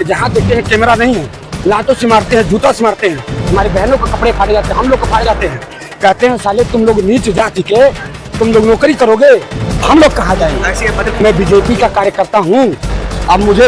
करके जहाँ देखते हैं कैमरा नहीं है, लातों से मारते हैं, जूता से मारते हैं, हमारी बहनों के कपड़े फाड़े जाते हैं, हम लोग को फाड़े जाते हैं। कहते हैं साले तुम लोग नीच जाति के, तुम लोग नौकरी करोगे, हम लोग कहाँ जाएंगे। मैं बीजेपी का कार्यकर्ता हूँ। अब मुझे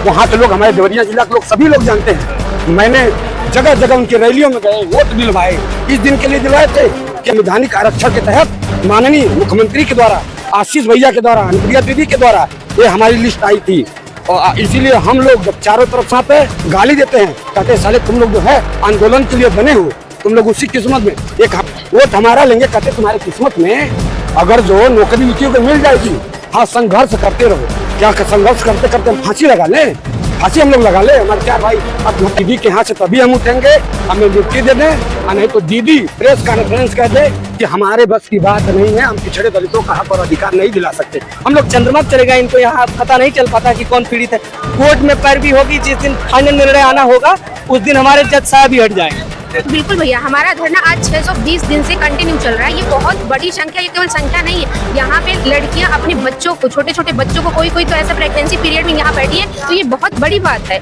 वहाँ के लोग, हमारे देवरिया जिला के लोग, सभी लोग जानते हैं। मैंने जगह जगह उनकी रैलियों में गए, वोट दिलवाए। इस दिन के लिए दिलवाए थे कि संवैधानिक आरक्षण के तहत माननीय मुख्यमंत्री के द्वारा, आशीष भैया के द्वारा, अनुप्रिया दीदी के द्वारा ये हमारी लिस्ट आई थी। और इसीलिए हम लोग जब चारों तरफ यहाँ पे गाली देते हैं, कहते हैं साले तुम लोग जो है आंदोलन के लिए बने हो, तुम लोग उसी किस्मत में एक वोट हमारा लेंगे। कहते तुम्हारी किस्मत में अगर जो नौकरी लिखी को मिल जाएगी, हाँ संघर्ष करते रहो। क्या संघर्ष करते करते हम फांसी लगा लें? फांसी हम लोग लगा ले। हमारे चार भाई अब दीदी के यहाँ से तभी हम उठेंगे, हमें नियुक्ति दे दें, नहीं तो दीदी प्रेस कॉन्फ्रेंस कह दे कि हमारे बस की बात नहीं है, हम पिछड़े दलितों का हक और अधिकार नहीं दिला सकते। हम लोग चंद्रमा चलेगा, इनको यहाँ पता नहीं चल पाता कि कौन पीड़ित है। कोर्ट में पैरवी होगी, जिस दिन फाइनल निर्णय आना होगा उस दिन हमारे जज साहब भी हट जाएंगे। बिल्कुल भैया, हमारा धरना आज 620 दिन से कंटिन्यू चल रहा है। ये बहुत बड़ी संख्या, ये केवल संख्या नहीं है। यहाँ पे लड़कियाँ अपने बच्चों को, छोटे छोटे बच्चों को, कोई तो ऐसा प्रेगनेंसी पीरियड में यहाँ बैठी है, तो ये बहुत बड़ी बात है।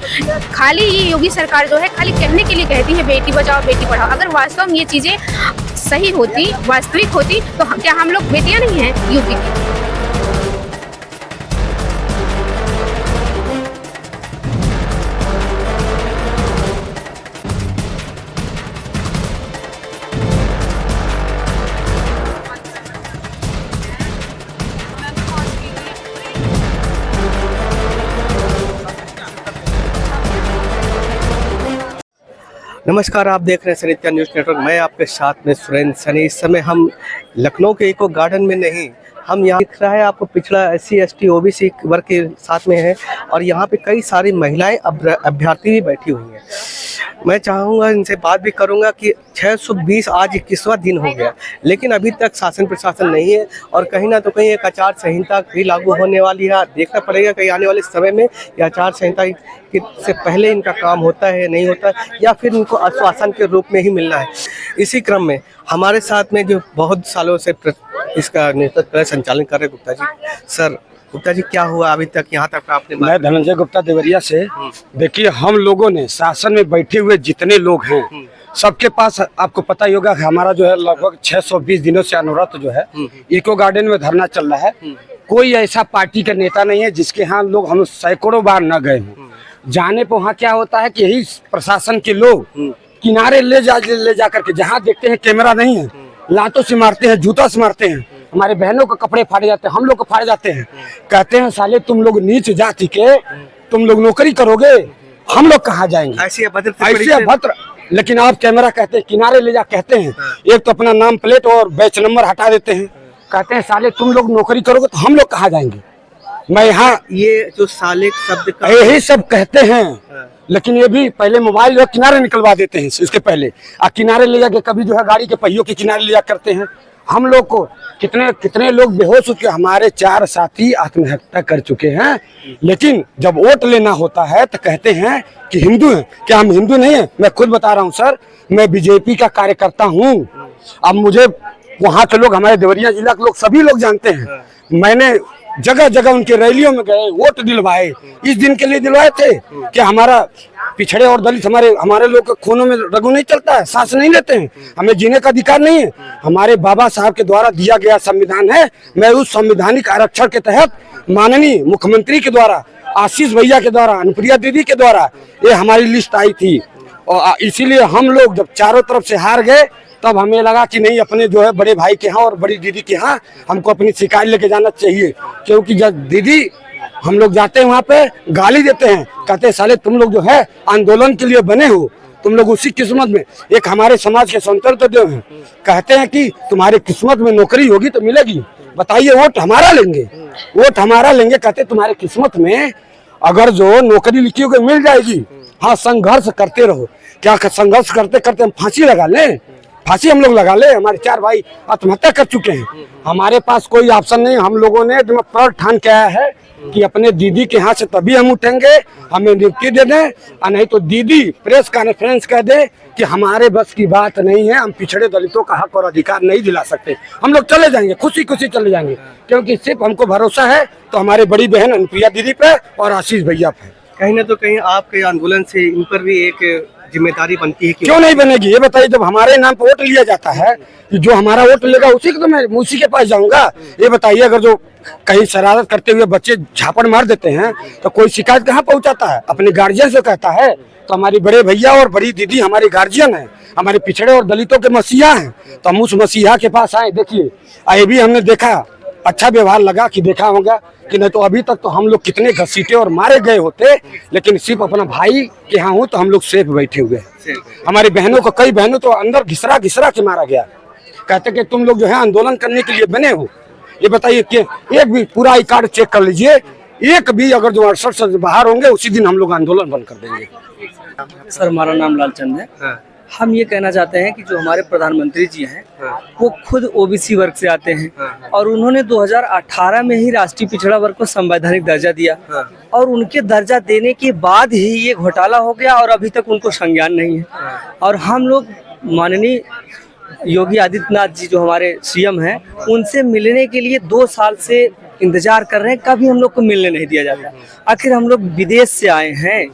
खाली ये योगी सरकार जो है खाली कहने के लिए कहती है बेटी बचाओ बेटी पढ़ाओ। अगर वास्तव में ये चीजें सही होती, वास्तविक होती, तो क्या हम लोग बेटियाँ नहीं हैं यूपी की? नमस्कार, आप देख रहे हैं सरिता न्यूज़ नेटवर्क। मैं आपके साथ में सुरेंद्र सनी। इस समय हम लखनऊ के इको गार्डन में नहीं, हम यहाँ दिख रहा है आपको पिछड़ा SC ST OBC वर्ग के साथ में है, और यहाँ पे कई सारी महिलाएं अभ्यर्थी भी बैठी हुई हैं। मैं चाहूँगा इनसे बात भी करूँगा कि 620 आज 21वां दिन हो गया, लेकिन अभी तक शासन प्रशासन नहीं है, और कहीं ना तो कहीं एक आचार संहिता भी लागू होने वाली है। देखना पड़ेगा कि आने वाले समय में यह आचार संहिता से पहले इनका काम होता है नहीं होता, या फिर इनको आश्वासन के रूप में ही मिलना है। इसी क्रम में हमारे साथ में जो बहुत सालों से इसका नेतृत्व संचालन कर रहे गुप्ता जी। सर गुप्ता जी, क्या हुआ अभी तक यहाँ तक आपने? मैं धनंजय गुप्ता देवरिया से। देखिए, हम लोगों ने शासन में बैठे हुए जितने लोग हैं, सबके पास आपको पता ही होगा कि हमारा जो है लगभग 620 दिनों से अनवरत जो है इको गार्डन में धरना चल रहा है। कोई ऐसा पार्टी का नेता नहीं है जिसके यहाँ लोग हम सैकड़ों बार न गए हों। जाने पर वहाँ क्या होता है कि यही प्रशासन के लोग किनारे ले जा करके जहाँ देखते हैं कैमरा नहीं है, लातों से मारते हैं, जूता से मारते हैं, हमारे बहनों के कपड़े फाड़े जाते हैं, हम लोग को फाड़े जाते हैं। कहते हैं साले तुम लोग नीच जाति के, तुम लोग नौकरी करोगे, हम लोग कहाँ जाएंगे। ऐसे अभद्र। लेकिन आप कैमरा कहते हैं, किनारे ले जा कहते हैं, एक तो अपना नाम प्लेट और बैच नंबर हटा देते हैं। कहते हैं साले तुम लोग नौकरी करोगे, तो हम लोग कहाँ जाएंगे। मैं यहाँ ये जो साले शब्द यही सब कहते हैं, लेकिन ये भी पहले मोबाइल जो किनारे निकलवा देते हैं। इसके पहले किनारे ले जाके कभी जो है गाड़ी के पहियों के किनारे ले जा करते हैं। हम लोग को कितने लोग बेहोश हो चुके, हमारे 4 साथी आत्महत्या कर चुके हैं। लेकिन जब वोट लेना होता है तो कहते हैं कि हिंदू हैं। क्या हम हिंदू नहीं हैं? मैं खुद बता रहा हूं सर, मैं बीजेपी का कार्यकर्ता हूं। अब मुझे वहाँ के लोग, हमारे देवरिया जिला के लोग, सभी लोग जानते हैं। मैंने जगह जगह उनके रैलियों में गए, वोट दिलवाए। इस दिन के लिए दिलवाए थे कि हमारा पिछड़े और दलित, हमारे लोग के खूनों में रगू नहीं चलता है, सांस नहीं लेते हैं, हमें जीने का अधिकार नहीं है। हमारे बाबा साहब के द्वारा दिया गया संविधान है। मैं उस संवैधानिक आरक्षण के तहत माननीय मुख्यमंत्री के द्वारा, आशीष भैया के द्वारा, अनुप्रिया दीदी के द्वारा ये हमारी लिस्ट आई थी। और इसीलिए हम लोग जब चारों तरफ से हार गए, तब हमें लगा कि नहीं, अपने जो है बड़े भाई के यहाँ और बड़ी दीदी के यहाँ हमको अपनी शिकायत लेके जाना चाहिए। क्योंकि जब दीदी हम लोग जाते हैं वहाँ पे गाली देते हैं, कहते हैं साले तुम लोग जो है आंदोलन के लिए बने हो, तुम लोग उसी किस्मत में। एक हमारे समाज के स्वतंत्र देव हैं, कहते हैं कि तुम्हारी किस्मत में नौकरी होगी तो मिलेगी। बताइए, वोट हमारा लेंगे, वोट हमारा लेंगे। कहते तुम्हारे किस्मत में अगर जो नौकरी लिखी होगी मिल जाएगी, हाँ संघर्ष करते रहो। क्या संघर्ष करते करते हम फांसी लगा लें? फांसी हम लोग लगा ले। हमारे 4 भाई आत्महत्या कर चुके हैं, हमारे पास कोई ऑप्शन नहीं। हम लोगों ने प्रण ठान के आया है कि अपने दीदी के यहाँ से तभी हम उठेंगे, हमें नियुक्ति दे दें, और नहीं तो दीदी प्रेस कॉन्फ्रेंस कह दे कि हमारे बस की बात नहीं है, हम पिछड़े दलितों का हक और अधिकार नहीं दिला सकते। हम लोग चले जाएंगे, खुशी खुशी चले जाएंगे, क्योंकि सिर्फ हमको भरोसा है तो हमारे बड़ी बहन अनुप्रिया दीदी पे और आशीष भैया पे। कहीं ना तो कहीं आपके आंदोलन से इन पर भी एक जिम्मेदारी बनती है। क्यों नहीं बनेगी? ये बताइए, जब हमारे नाम पर वोट लिया जाता है कि जो हमारा वोट लेगा उसी को तो मैं उसी के पास जाऊंगा। ये बताइए, अगर जो कहीं शरारत करते हुए बच्चे झापड़ मार देते हैं तो कोई शिकायत कहाँ पहुंचाता है? अपने गार्जियन से कहता है। तो हमारी बड़े भैया और बड़ी दीदी हमारी गार्जियन है, हमारे पिछड़े और दलितों के मसीहा हैं, तो हम उस मसीहा के पास आए। देखिए, ये भी हमने देखा, अच्छा व्यवहार लगा कि देखा होगा कि नहीं तो अभी तक तो हम लोग कितने घसीटे और मारे गए होते, लेकिन सिर्फ अपना भाई के यहाँ हूँ तो हम लोग सेफ बैठे हुए। हमारी बहनों को, कई बहनों तो अंदर घिसरा घिसरा के मारा गया। कहते कि तुम लोग जो है आंदोलन करने के लिए बने हो। ये बताइए कि एक भी पूरा आई कार्ड चेक कर लीजिए, एक भी अगर जो 68 से बाहर होंगे उसी दिन हम लोग आंदोलन बंद कर देंगे। सर, हमारा नाम लालचंद है। हाँ। हम ये कहना चाहते हैं कि जो हमारे प्रधानमंत्री जी हैं वो खुद ओबीसी वर्ग से आते हैं और उन्होंने 2018 में ही राष्ट्रीय पिछड़ा वर्ग को संवैधानिक दर्जा दिया और उनके दर्जा देने के बाद ही ये घोटाला हो गया और अभी तक उनको संज्ञान नहीं है। और हम लोग माननीय योगी आदित्यनाथ जी जो हमारे सीएम हैं उनसे मिलने के लिए 2 साल से इंतजार कर रहे हैं, कभी हम लोग को मिलने नहीं दिया जाता। आखिर हम लोग विदेश से आए हैं,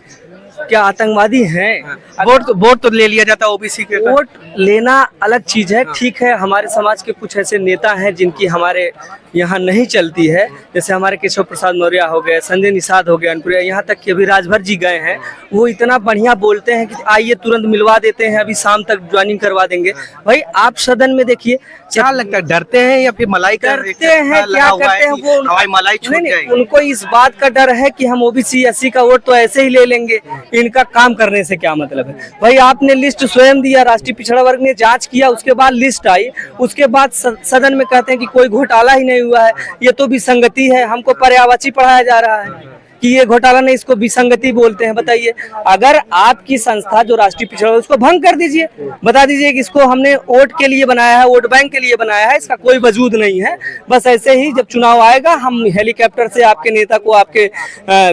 क्या आतंकवादी हैं? वोट तो ले लिया जाता है ओबीसी के। वोट लेना अलग चीज है, ठीक है। हमारे समाज के कुछ ऐसे नेता हैं जिनकी हमारे यहाँ नहीं चलती है, जैसे हमारे केशव प्रसाद मौर्य हो गए, संजय निषाद हो गए, अनपुरिया, यहाँ तक कि अभी राजभर जी गए हैं। वो इतना बढ़िया बोलते हैं कि आइए तुरंत मिलवा देते हैं, अभी शाम तक ज्वाइनिंग करवा देंगे। भाई आप सदन में देखिए, क्या लगता है, डरते हैं या फिर मलाई करते हैं? क्या करते हैं वो? हवाई मलाई छूट जाएगी। उनको इस बात का डर है कि हम ओबीसी एससी का वोट तो ऐसे ही ले लेंगे, इनका काम करने से क्या मतलब है? भाई आपने लिस्ट स्वयं दिया, राष्ट्रीय पिछड़ा वर्ग ने जांच किया, उसके बाद लिस्ट आई, उसके बाद सदन में कहते हैं कि कोई घोटाला ही नहीं हुआ है। ये तो विसंगति है। हमको पर्यायवाची पढ़ाया जा रहा है कि ये घोटाला नहीं, इसको विसंगति बोलते हैं। बताइए, अगर आपकी संस्था जो राष्ट्रीय पिछड़ा वर्ग उसको भंग कर दीजिए, बता दीजिए कि इसको हमने वोट के लिए बनाया है, वोट बैंक के लिए बनाया है, इसका कोई वजूद नहीं है। बस ऐसे ही जब चुनाव आएगा हम हेलीकॉप्टर से आपके नेता को आपके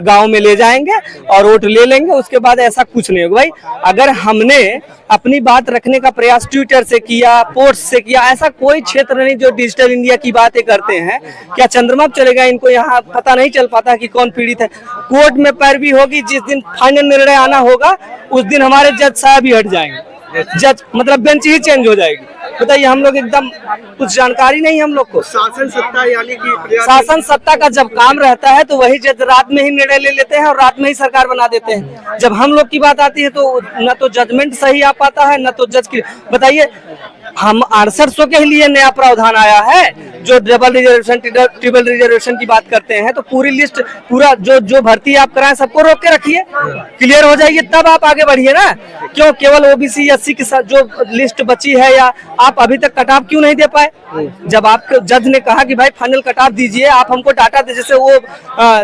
गांव में ले जाएंगे और वोट ले लेंगे, उसके बाद ऐसा कुछ नहीं होगा। भाई अगर हमने अपनी बात रखने का प्रयास ट्विटर से किया, पोस्ट से किया, ऐसा कोई क्षेत्र नहीं जो डिजिटल इंडिया की बातें करते हैं। क्या चंद्रमा पर चलेगा? इनको यहाँ पता नहीं चल पाता कि कौन पीड़ित है। कोर्ट में पैरवी होगी, जिस दिन फाइनल निर्णय आना होगा उस दिन हमारे जज साहब ही हट जाएंगे, जज मतलब बेंच ही चेंज हो जाएगी। बताइए, हम लोग एकदम कुछ जानकारी नहीं हम लोग को। शासन सत्ता यानी कि शासन सत्ता का जब काम रहता है तो वही जज रात में ही निर्णय ले लेते हैं और रात में ही सरकार बना देते हैं। जब हम लोग की बात आती है तो न तो जजमेंट सही आ पाता है, न तो जज की। बताइए, हम 6800 के लिए नया प्रावधान आया है जो डबल रिजर्वेशन ट्रिपल रिजर्वेशन की बात करते हैं, तो पूरी लिस्ट, पूरा जो भर्ती आप कराएं सबको रोक के रखिए, क्लियर हो जाइए, तब आप आगे बढ़िए ना। क्यों केवल ओबीसी एससी के साथ जो लिस्ट बची है, या आप अभी तक कट ऑफ क्यों नहीं दे पाए? जब आपके जज ने कहा कि भाई फाइनल कट ऑफ दीजिए, आप हमको डाटा दे, जैसे वो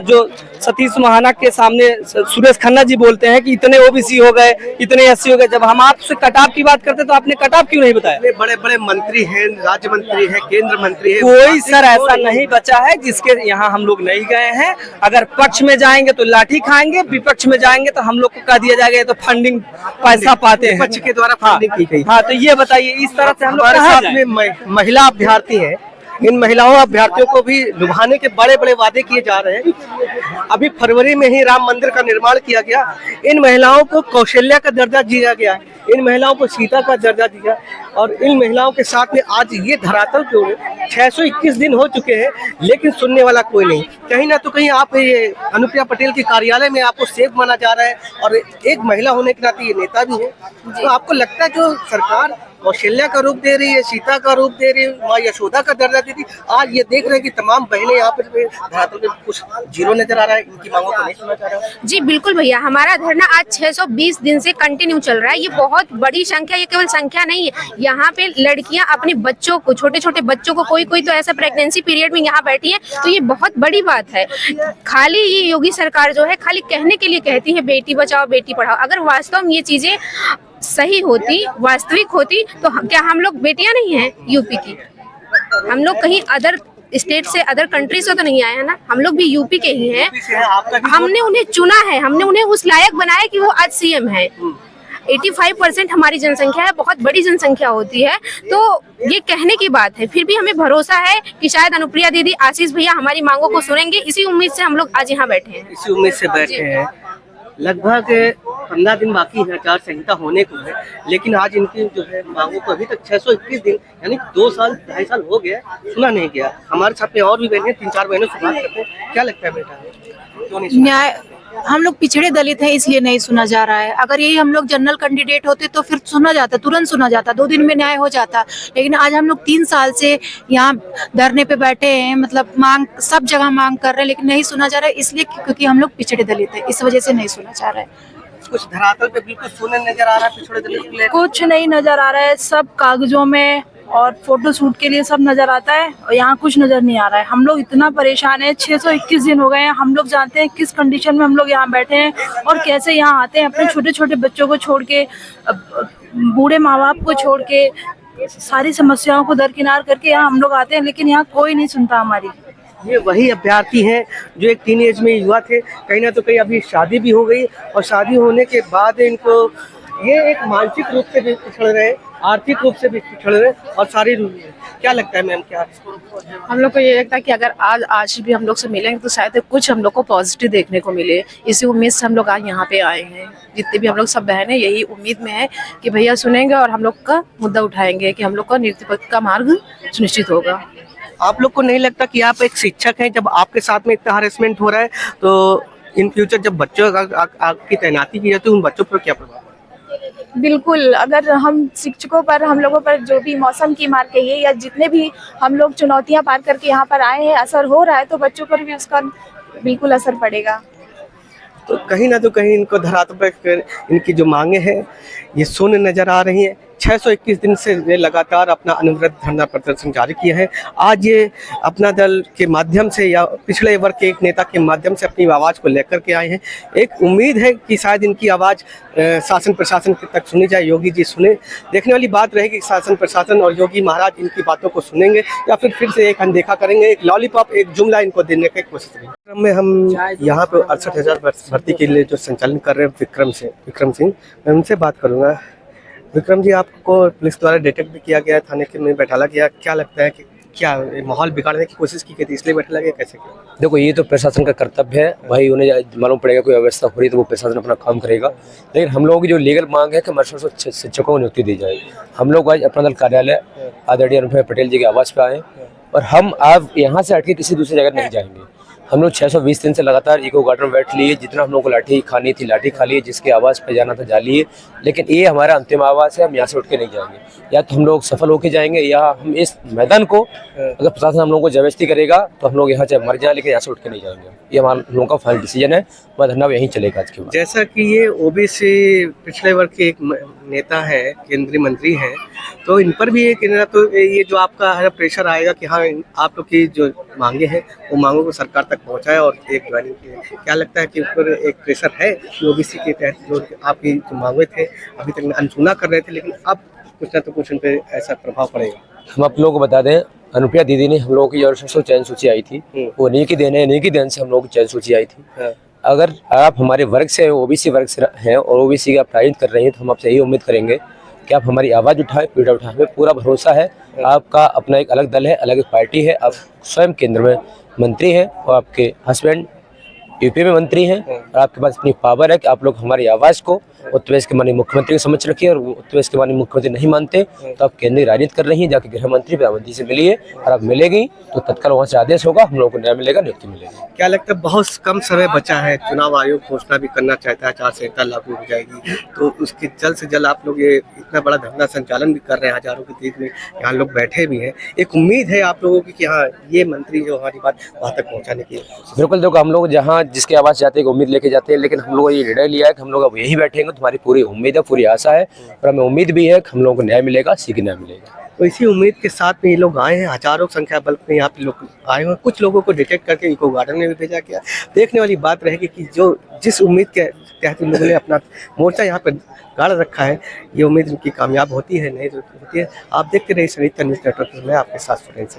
जो सतीश महाना के सामने सुरेश खन्ना जी बोलते हैं कि इतने ओबीसी हो गए, इतने एससी हो गए। जब हम आपसे कट ऑफ की बात करते तो आपने कट ऑफ क्यों नहीं बताया? बड़े बड़े मंत्री हैं, राज्य मंत्री हैं, केंद्र मंत्री हैं, कोई सर ऐसा नहीं बचा है जिसके यहाँ हम लोग नहीं गए हैं। अगर पक्ष में जाएंगे तो लाठी खाएंगे, विपक्ष में जाएंगे तो हम लोग को कह दिया जाएगा तो फंडिंग पैसा पाते हैं, विपक्ष के द्वारा फंडिंग की गई। हाँ, तो ये बताइए, इस तरह से हम लोग कहाँ जाएं? महिला अभ्यर्थी हैं, इन महिलाओं अभ्यर्थियों को भी लुभाने के बड़े बड़े वादे किए जा रहे हैं। अभी फरवरी में ही राम मंदिर का निर्माण किया गया, इन महिलाओं को कौशल्या का दर्जा दिया गया, इन महिलाओं को सीता का दर्जा दिया, और इन महिलाओं के साथ में आज ये धरातल जो 621 दिन हो चुके हैं, लेकिन सुनने वाला कोई नहीं। कहीं ना तो कहीं आप ये अनुप्रिया पटेल के कार्यालय में आपको सेफ माना जा रहा है और एक महिला होने के नाते ये नेता भी है। तो आपको लगता है जो सरकार कौशल्या का रूप दे रही है, सीता का रूप दे रही है, माँ यशोदा का दर्जा दे रही है, आज ये देख रहे हैं कि तमाम बहनें यहाँ पर धरातल पे कुछ जीरो नजर आ रहा है, इनकी मांगों को नहीं सुना जा रहा है। जी बिल्कुल भैया, हमारा धरना आज 620 दिन से कंटिन्यू चल रहा है। ये बहुत बड़ी संख्या, ये केवल संख्या नहीं है। यहाँ पे लड़कियां अपने बच्चों को, छोटे छोटे बच्चों को, कोई तो ऐसा प्रेगनेंसी पीरियड में यहाँ बैठी है, तो ये बहुत बड़ी बात है। खाली ये योगी सरकार जो है खाली कहने के लिए कहती है बेटी बचाओ बेटी पढ़ाओ। अगर वास्तव में ये चीजें सही होती, वास्तविक होती, तो क्या हम लोग बेटियां नहीं हैं यूपी की? हम लोग कहीं अदर स्टेट से, अदर कंट्री से तो नहीं आए हैं ना, हम लोग भी यूपी के ही हैं। हमने उन्हें चुना है, हमने उन्हें उस लायक बनाया कि वो आज सीएम है। 85% हमारी जनसंख्या है, बहुत बड़ी जनसंख्या होती है, तो ये कहने की बात है। फिर भी हमें भरोसा है कि शायद अनुप्रिया दीदी, आशीष भैया हमारी मांगों को सुनेंगे। इसी उम्मीद से हम लोग आज यहाँ बैठे हैं। इसी उम्मीद से बैठे हैं। लगभग 15 दिन बाकी है आचार संहिता होने को है, लेकिन आज इनकी जो है मांगों को अभी तक 621 दिन यानी 2 साल 2.5 साल हो गया सुना नहीं गया। हमारे साथ में और भी बहनें 3-4 बहनों से बात करते हैं। क्या लगता है बेटा, क्यों नहीं सुना? न्याय हम लोग पिछड़े दलित हैं इसलिए नहीं सुना जा रहा है। अगर यही हम लोग जनरल कैंडिडेट होते तो फिर सुना जाता, तुरंत सुना जाता, 2 दिन में न्याय हो जाता। लेकिन आज हम लोग 3 साल से यहाँ धरने पे बैठे हैं, मतलब मांग सब जगह मांग कर रहे हैं, लेकिन नहीं सुना जा रहा है इसलिए क्योंकि हम लोग पिछड़े दलित हैं, इस वजह से नहीं सुना जा रहा है। कुछ धरातल पे बिल्कुल सोने नजर आ रहा है पिछड़े दलित को लेकर? कुछ नहीं नजर आ रहा है, सब कागजों में और फोटो शूट के लिए सब नजर आता है और यहाँ कुछ नजर नहीं आ रहा है। हम लोग इतना परेशान है, 621 दिन हो गए हैं। हम लोग जानते हैं किस कंडीशन में हम लोग यहाँ बैठे हैं और कैसे यहाँ आते हैं अपने छोटे छोटे बच्चों को छोड़ के, बूढ़े माँ बाप को छोड़ के, सारी समस्याओं को दरकिनार करके यहाँ हम लोग आते हैं, लेकिन यहाँ कोई नहीं सुनता हमारी। ये वही अभ्यर्थी हैं जो एक टीनेज में युवा थे, कहीं ना तो कहीं अभी शादी भी हो गई और शादी होने के बाद इनको ये एक मानसिक रूप से भी पिछड़ रहे, आर्थिक रूप से भी पिछड़ रहे और शारीरिक रूप से। क्या लगता है मैम, क्या हम लोग को ये लगता है कि अगर आज भी हम लोग से मिलेंगे तो शायद कुछ हम लोग को पॉजिटिव देखने को मिले। इसी उम्मीद से हम लोग आज यहाँ पे आए हैं। जितने भी हम लोग सब बहन हैं यही उम्मीद में है कि भैया सुनेंगे और हम लोग का मुद्दा उठाएंगे कि हम लोग का नियुक्ति का मार्ग सुनिश्चित होगा। आप लोग को नहीं लगता कि आप एक शिक्षक हैं, जब आपके साथ में इतना हरेसमेंट हो रहा है तो इन फ्यूचर जब बच्चों आपकी तैनाती की जाती है उन बच्चों पर क्या प्रभाव? बिल्कुल, अगर हम शिक्षकों पर, हम लोगों पर जो भी मौसम की मार कहिए या जितने भी हम लोग चुनौतियां पार करके यहाँ पर आए हैं, असर हो रहा है तो बच्चों पर भी उसका बिल्कुल असर पड़ेगा। तो कहीं ना तो कहीं इनको धरातल पर इनकी जो मांगे हैं ये शून्य नजर आ रही हैं। 621 दिन से वे लगातार अपना अनवरत धरना प्रदर्शन जारी किया है। आज ये अपना दल के माध्यम से या पिछड़े वर्ग के एक नेता के माध्यम से अपनी आवाज़ को लेकर के आए हैं। एक उम्मीद है कि शायद इनकी आवाज़ शासन प्रशासन तक सुनी जाए, योगी जी सुने। देखने वाली बात रहेगी कि शासन प्रशासन और योगी महाराज इनकी बातों को सुनेंगे या फिर से एक अनदेखा करेंगे, एक लॉलीपॉप, एक जुमला इनको देने की कोशिश करेंगे। क्रम में हम यहाँ पे 68,000 भर्ती के लिए जो संचालन कर रहे हैं विक्रम सिंह, मैं उनसे बात करूँगा। विक्रम जी, आपको पुलिस द्वारा डिटेक्ट भी किया गया, थाने के में बैठाला गया, क्या लगता है कि क्या माहौल बिगाड़ने की कोशिश की गई थी इसलिए बैठाला गया, कैसे किया? देखो, ये तो प्रशासन का कर्तव्य है भाई, उन्हें मालूम पड़ेगा कोई अव्यवस्था हो रही तो वो प्रशासन अपना काम करेगा। लेकिन हम लोगों की जो लीगल मांग है कि हमारे शिक्षकों को नियुक्ति दी जाए। हम लोग आज अपना दल कार्यालय आदरणीय अनुपम पटेल जी के आवास पे आए और हम अब यहाँ से हटके किसी दूसरी जगह नहीं जाएंगे। हम लोग 620 दिन से लगातार इको गार्डन में बैठ लिए, जितना हम लोग को लाठी खानी थी लाठी खा लिए, जिसके आवाज़ पे जाना था जा लिए, लेकिन ये हमारा अंतिम आवाज़ है। हम यहाँ से उठ के नहीं जाएंगे, या तो हम लोग सफल होके जाएंगे या हम इस मैदान को, अगर प्रशासन हम लोग को जबरदस्ती करेगा तो हम लोग यहाँ चाहे मर जाए लेकिन यहाँ से उठ के नहीं जाएंगे। ये हमारा लोगों का फाइनल डिसीजन है, वह धरना यहीं चलेगा आज के बाद। जैसा कि ये ओबीसी पिछड़े वर्ग के एक नेता है, केंद्रीय मंत्री हैं, तो इन पर भी एक तो ये जो आपका है प्रेशर आएगा कि हाँ आप लोग की जो मांगे हैं वो मांगों को सरकार तक पहुंचाए और एक ज्वाइनिंग की। क्या लगता है कि उस पर एक प्रेशर है कि ओबीसी के तहत जो आपकी जो मांगे थे अभी तक अनसुना कर रहे थे, लेकिन अब कुछ ना तो कुछ उन पर ऐसा प्रभाव पड़ेगा? हम आप लोगों को बता दें, अनुप्रिया दीदी ने हम लोगों की जो चयन सूची आई थी वो नहीं की देन से हम लोगों की चयन सूची आई थी। अगर आप हमारे वर्ग से, ओबीसी वर्ग से हैं और ओबीसी का प्रायोजित कर रही हैं तो हम आपसे यही उम्मीद करेंगे कि आप हमारी आवाज़ उठाएं, पीड़ा उठाएं। हमें पूरा भरोसा है, आपका अपना एक अलग दल है, अलग पार्टी है, आप स्वयं केंद्र में मंत्री हैं और आपके हस्बैंड यूपी में मंत्री हैं और आपके पास इतनी पावर है कि आप लोग हमारी आवाज़ को उत्तर प्रदेश के माननीय मुख्यमंत्री को समझ रखिए। और उत्तर प्रदेश के माननीय मुख्यमंत्री नहीं मानते तो आप केंद्रीय राजनीति कर रही हैं, जाके गृह मंत्री प्रधानमंत्री से मिलिए और आप मिलेगी तो तत्काल वहाँ से आदेश होगा, हम लोगों को न्याय मिलेगा, नियुक्ति मिलेगी। क्या लगता है बहुत कम समय बचा है, चुनाव आयोग घोषणा भी करना चाहता है, आचार संहिता लागू हो जाएगी तो उसके जल्द से जल्द आप लोग ये इतना बड़ा धरना संचालन भी कर रहे हैं, हजारों की तादाद में यहाँ लोग बैठे भी हैं, एक उम्मीद है आप लोगों की कि हाँ ये मंत्री जो हमारी बात वहाँ तक पहुँचाने की? बिल्कुल, देखो हम लोग जहाँ जिसके आवाज़ जाते हैं उम्मीद लेके जाते हैं, लेकिन हम लोगों ने ये निर्णय लिया है कि हम लोग अब यहीं बैठेंगे। तुम्हारी पूरी उम्मीद है, पूरी आशा है और हमें उम्मीद भी है कि हम लोगों को न्याय मिलेगा, शीघ्र न्याय मिलेगा। तो इसी उम्मीद के साथ में ये लोग आए हैं, हजारों संख्या बल्क में यहाँ पे लोग आए हैं। कुछ लोगों को डिटेक्ट करके इको गार्डन में भी भेजा गया। देखने वाली बात रहेगी कि जो जिस उम्मीद के तहत लोगों ने अपना मोर्चा यहाँ पर गाड़ रखा है, ये उम्मीद उनकी कामयाब होती है नहीं होती है। आप देखते रहिए सरिता न्यूज़ नेटवर्क में, आपके साथ फ्रेंड्स।